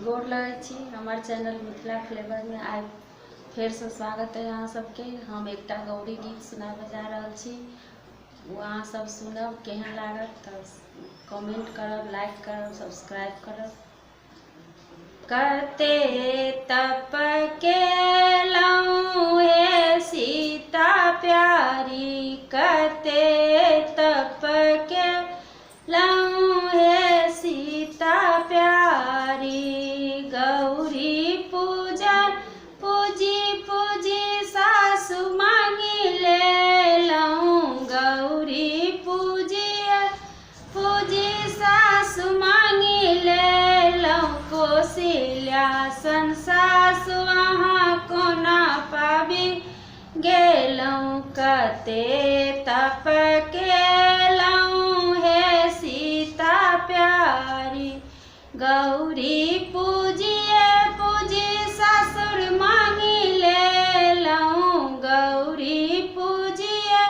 गोर लगै छी। हमार चैनल मिथिला फ्लेवर में आइ फिर से स्वागत है अहाँ सबके। हम एकटा गौरी गीत सुनाबे जा रहल छी, वो अहाँ सब सुनब, केहन लागत तऽ कमेंट करब, लाइक करब, सब्सक्राइब करब। कते तप केलहुँ हे सीता प्यारी, कते तप केलहुँ हे सीता प्यारी। गौरी पूजन पूजी पूजी सासु मांगी लेलहुँ, गौरी पूजिए पूजी सासु मांगी लेलहुँ। कोसिल्यासन सासु अहाँ कोना पाबि गेलहुँ, कते तप केलहुँ हे सीता प्यारी। गौरी पूजिए पूजी ससुर मांगी लेलहुँ, गौरी पूजिए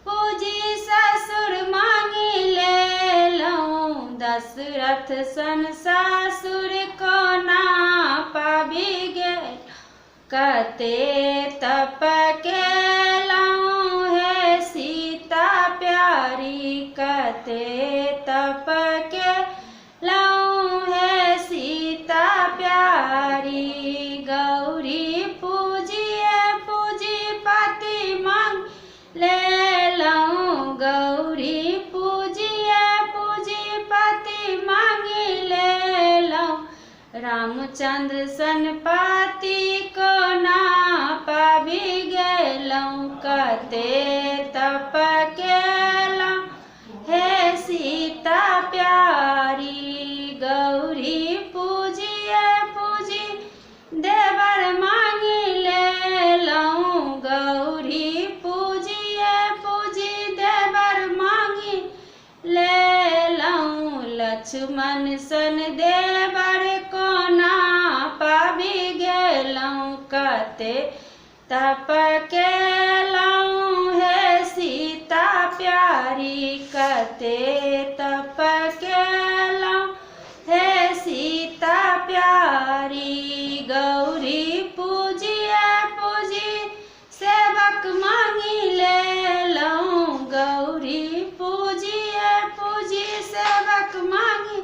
पूजी ससुर मांगी लेलहुँ। दशरथ सन ससुर कोना पाबि गेल, कते तप केलहुँ हे सीता प्यारी, कते तप केलहुँ हे सीता प्यारी। गौरी पूजिए पूजी पति मांग लेलहुँ, गौरी पूजिए पूजी पति मांगी लेलहुँ। रामचंद्र सन पति कोना पाबि गेलहुँ, कते तप केलहुँ हे सीता प्यारी। गौरी पूजिए पूजी देवर मांगी लेलहुँ, गौरी पूजिए पूजी देवर मांगी लेलहुँ। लक्ष्मण सन देवर कोना पाबि गेलहुँ, कते तप केलहुँ हे सीता प्यारी, कते तप केलहुँ हे सीता प्यारी। गौरी पूजिए पूजी सेवक मांगी लेलहुँ, गौरी पूजिए पूजी सेवक मांगी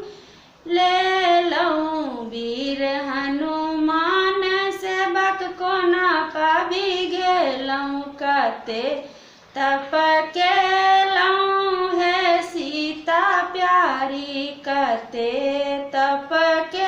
लेलहुँ। वीर हनुमान सेवक कोना पाबि गेलहुँ, कते तप केलहुँ हे सीता प्यारी, कते तप के